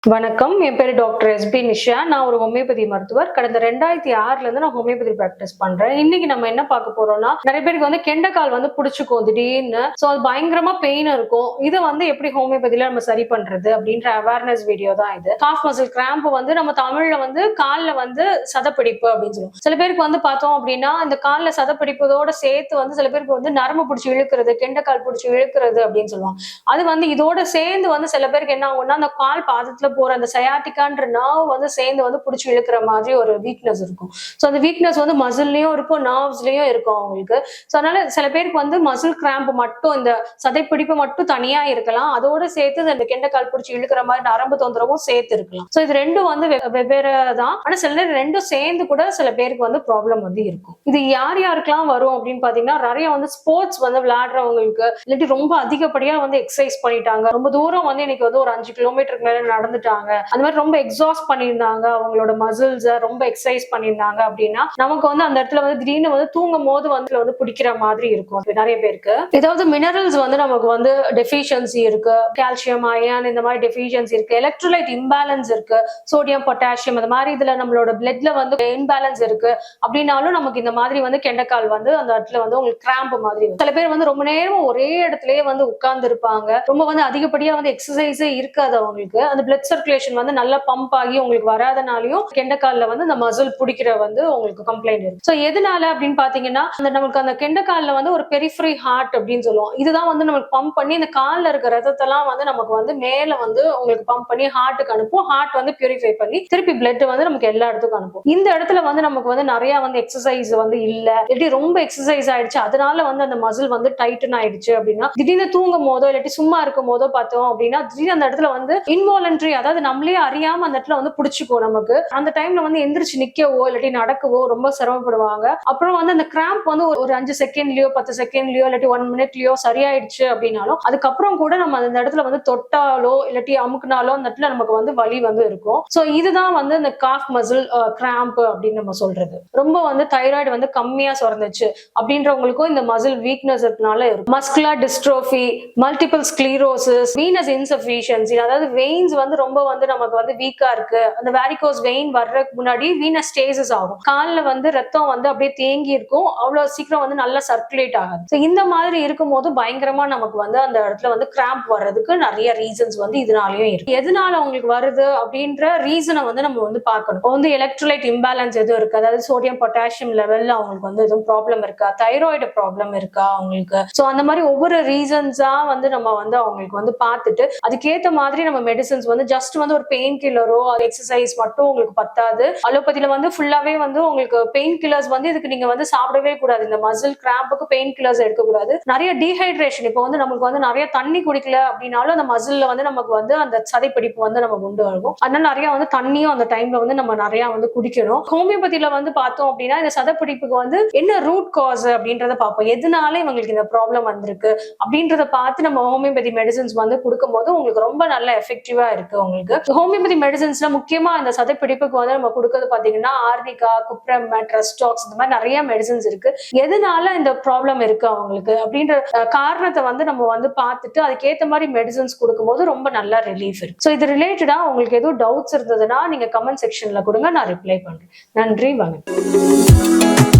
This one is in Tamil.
வணக்கம், என் பேரு டாக்டர் எஸ்பி நிஷா. நான் ஒரு ஹோமியோபதி மருத்துவர். கடந்த 2006ல இருந்து நான் ஹோமியோபதி பிராக்டிஸ் பண்றேன். இன்னைக்கு நம்ம என்ன பார்க்க போறோம்னா, நிறைய பேருக்கு வந்து கெண்டைக்கால் வந்து புடிச்சுக்கும் திடீர்னு. சோ அது பயங்கரமா பெயின் இருக்கும். இதை வந்து எப்படி ஹோமியோபதியில நம்ம சரி பண்றது அப்படின்ற அவேர்னஸ் வீடியோ தான் இது. காஃப் மசில் கிராம்ப் வந்து நம்ம தமிழ்ல வந்து கால்ல வந்து சதப்பிடிப்பு அப்படின்னு சொல்லுவோம். சில பேருக்கு வந்து பார்த்தோம் அப்படின்னா இந்த கால்ல சதப்பிடிப்பதோட சேர்த்து வந்து சில பேருக்கு வந்து நரம்பு பிடிச்சி இழுக்கிறது, கெண்டைக்கால் பிடிச்சி இழுக்கிறது அப்படின்னு சொல்லுவாங்க. அது வந்து இதோட சேர்ந்து வந்து சில பேருக்கு என்ன ஆகும்னா அந்த கால் பாதத்துல போற அந்த சயாட்டிக்கான்ற நர்வ் வந்து சேர்ந்து வந்து பிடிச்சி இழுக்கிற மாதிரி ஒரு வீக்னஸ் இருக்கும். ஸோ அந்த வீக்னஸ் வந்து மசில்லையும் இருக்கும், நர்வ்ஸ்லயும் இருக்கும் அவங்களுக்கு. ஸோ அதனால சில பேருக்கு வந்து மசில் கிராம்ப் மட்டும் இந்த சதைப்பிடிப்பு மட்டும் தனியா இருக்கலாம், அதோட சேர்த்து இந்த கெண்டைக்கால் பிடிச்சி இழுக்கிற மாதிரி நரம்பு தொந்தரவும் சேர்த்து இருக்கலாம். ஸோ இது ரெண்டும் வந்து வெவ்வேறு தான். ஆனா சில நேரம் ரெண்டும் சேர்ந்து கூட சில பேருக்கு வந்து ப்ராப்ளம் வந்து இருக்கும். இது யார் யாருக்கெல்லாம் வரும் அப்படின்னு பாத்தீங்கன்னா, நிறைய வந்து ஸ்போர்ட்ஸ் வந்து விளையாடுறவங்களுக்கு, இல்லாட்டி ரொம்ப அதிகப்படியா வந்து எக்ஸசைஸ் பண்ணிட்டாங்க, ரொம்ப தூரம் வந்து இன்னைக்கு வந்து ஒரு 5 கிலோமீட்டருக்கு மேல நடந்துட்டாங்க, அந்த மாதிரி ரொம்ப எக்ஸாஸ்ட் பண்ணியிருந்தாங்க, அவங்களோட மசில்ஸ் ரொம்ப எக்ஸசைஸ் பண்ணியிருந்தாங்க அப்படின்னா நமக்கு வந்து அந்த இடத்துல வந்து திடீர்னு வந்து தூங்கும் போது வந்து பிடிக்கிற மாதிரி இருக்கும். நிறைய பேருக்கு ஏதாவது மினரல்ஸ் வந்து நமக்கு வந்து டெஃபிஷியன்சி இருக்கு, கால்சியம், அயன் இந்த மாதிரி டெஃபிஷியன்சி இருக்கு, எலக்ட்ரோலைட் இம்பேலன்ஸ் இருக்கு, சோடியம், பொட்டாசியம் இந்த மாதிரி இதுல நம்மளோட பிளட்ல வந்து இம்பேலன்ஸ் இருக்கு அப்படின்னாலும் நமக்கு இந்த மாதிரி வந்து கெண்டைக்கால் வந்து அந்த இடத்துல வந்து உங்களுக்கு கிராம்ப் மாதிரி. சில பேர் வந்து ரொம்ப நேரம் ஒரே இடத்துலயே வந்து உட்கார்ந்து இருப்பாங்க, ரொம்ப வந்து அதிகப்படியா வந்து எக்ஸசைஸே இருக்காது அவங்களுக்கு. அந்த பிளட் சர்க்குலேஷன் வந்து நல்லா பம்ப் ஆகி உங்களுக்கு வராதனாலையும் கெண்டைக்கால்ல வந்து அந்த மசில் பிடிக்கிற வந்து உங்களுக்கு கம்ப்ளைண்ட் இருக்கு. சோ எதனால அப்படின்னு பாத்தீங்கன்னா, நமக்கு அந்த கெண்டைக்கால்ல வந்து ஒரு பெரிஃபரி ஹார்ட் அப்படின்னு சொல்லுவோம். இதுதான் வந்து நமக்கு பம்ப் பண்ணி இந்த கால்ல இருக்க ரத்தத்தெல்லாம் வந்து நமக்கு வந்து மேல வந்து உங்களுக்கு பம்ப் பண்ணி ஹார்ட்டுக்கு அனுப்பும். ஹார்ட் வந்து பியூரிஃபை பண்ணி திருப்பி பிளட் வந்து நமக்கு எல்லா இடத்துக்கும் அனுப்பும். இந்த இடத்துல வந்து நமக்கு வந்து நிறைய வந்து எக்ஸசைஸ் வந்து இல்ல, இல்லாட்டி ரொம்ப எக்ஸசைஸ் ஆயிடுச்சு, அதனால வந்து அந்த மசில் வந்து டைட்டன் ஆயிடுச்சு அப்படின்னா, திடீர்னு தூங்கும் போதோ இல்லாட்டி சும்மா இருக்கும் போதோ பார்த்தோம் அப்படின்னா திடீர்னு அந்த இடத்துல வந்து இன்வாலன்ட்ரி, அதாவது நம்மளே அறியாம அந்த இடத்துல வந்து பிடிச்சிக்கும். நமக்கு அந்த டைம்ல வந்து எந்திரிச்சு நிக்கவோ இல்லாட்டி நடக்கவோ ரொம்ப சிரமப்படுவாங்க. அப்புறம் வந்து அந்த கிராம்ப் வந்து ஒரு 5 செகண்ட்லயோ 10 செகண்ட்லயோ இல்லாட்டி 1 மினிட்லயோ சரியாயிடுச்சு அப்படின்னாலும் அதுக்கப்புறம் கூட நம்ம அந்த இடத்துல வந்து தொட்டாலோ இல்லாட்டி அமுக்குனாலோ அந்த இடத்துல நமக்கு வந்து வலி வந்து இருக்கும். சோ இதுதான் வந்து இந்த காஃப் மசில் கிராம்ப் அப்படின்னு நம்ம சொல்றது. ரொம்ப வந்து தைராய்டு வந்து கம்மியா சுரந்துச்சு அப்படின்றவங்களுக்கும் இந்த மசில் வீக்னஸ் இருக்கனால இருக்கும். Muscular dystrophy, multiple sclerosis, Venus insufficiency, அதாவது வெயின்ஸ் வந்து ரொம்ப வந்து நமக்கு வந்து வீக்கா இருக்கு, அந்த வேரிகோஸ் வெயின் வர்றதுக்கு முன்னாடி வீனஸ் ஸ்டேசஸ் ஆகும், கால்ல வந்து ரத்தம் வந்து அப்படியே தேங்கி இருக்கும், அவ்வளவு சீக்கிரம் வந்து நல்லா சர்க்குலேட் ஆகாது. இந்த மாதிரி இருக்கும் போது பயங்கரமா நமக்கு வந்து அந்த இடத்துல வந்து கிராம்ப் வர்றதுக்கு நிறைய ரீசன்ஸ் வந்து இதனாலயும் இருக்கு. எதனால உங்களுக்கு வருது அப்படின்ற ரீசனை வந்து நம்ம வந்து பார்க்கணும். வந்து எலக்ட்ரோலைட் இம்பேலன்ஸ் எதுவும் இருக்கு, அதாவது சோடியம் பொட்டாசியம் லெவல்ல அவங்களுக்கு வந்து எதுவும் ப்ராப்ளம் இருக்கா, தைராய்டு ப்ராப்ளம் இருக்கா அவங்களுக்கு. சோ அந்த மாதிரி ஒவ்வொரு ரீசன்ஸா வந்து நம்ம வந்து அவங்களுக்கு வந்து பார்த்துட்டு அதுக்கேற்ற மாதிரி நம்ம மெடிசன்ஸ் வந்து ஜஸ்ட் வந்து ஒரு பெயின் கில்லரோ எக்ஸசைஸ் மட்டும் உங்களுக்கு பத்தாது. அலோபதியில வந்து ஃபுல்லாவே வந்து உங்களுக்கு பெயின் கில்லர்ஸ் வந்து இதுக்கு நீங்க வந்து சாப்பிடவே கூடாது. இந்த மசில் கிராம்புக்கு பெயின் கில்லர்ஸ் எடுக்கக்கூடாது. நிறைய டீஹைட்ரேஷன், இப்போ வந்து நமக்கு வந்து நிறைய தண்ணி குடிக்கல அப்படின்னாலும் அந்த மசில்ல வந்து நமக்கு வந்து அந்த சதைப்பிடிப்பு வந்து நம்ம கொண்டு வரும். அதனால நிறைய வந்து தண்ணியும் அந்த டைம்ல வந்து நம்ம நிறைய வந்து குடிக்கணும். ஹோமியோபதியில வந்து பார்த்தோம் அப்படின்னா இந்த சதைப்பிடிப்புக்கு வந்து என்ன ரூட் காஸ் அப்படின்றத பார்ப்போம். எதனால இவங்களுக்கு இந்த ப்ராப்ளம் வந்திருக்கு அப்படின்றத பார்த்து நம்ம ஹோமியோபதி மெடிசன்ஸ் வந்து கொடுக்கும் போது உங்களுக்கு ரொம்ப நல்ல எஃபெக்டிவா இருக்கு. உங்களுக்கு ஹோமியோபதி மெடிசன்ஸ்ல முக்கியமா இந்த சதைப்பிடிப்புக்கு வந்து நம்ம கொடுக்கறது பாத்தீங்கன்னா ஆர்னிகா, குப்ரமெட், ரெஸ்டாக்ஸ், இந்த மாதிரி நிறைய மெடிசன்ஸ் இருக்கு. எதனால இந்த ப்ராப்ளம் இருக்கு அவங்களுக்கு அப்படின்ற காரணத்தை வந்து நம்ம வந்து பார்த்துட்டு அதுக்கேற்ற மாதிரி மெடிசன்ஸ் கொடுக்கும்போது ரொம்ப நல்ல ரிலீஃப் இருக்கு. ஸோ இது ரிலேட்டடா உங்களுக்கு எதுவும் டவுட்ஸ் இருந்ததுன்னா நீங்க கமெண்ட் செக்ஷன்ல கொடுங்க, நான் ரிப்ளை பண்றேன். நன்றி, வணக்கம்.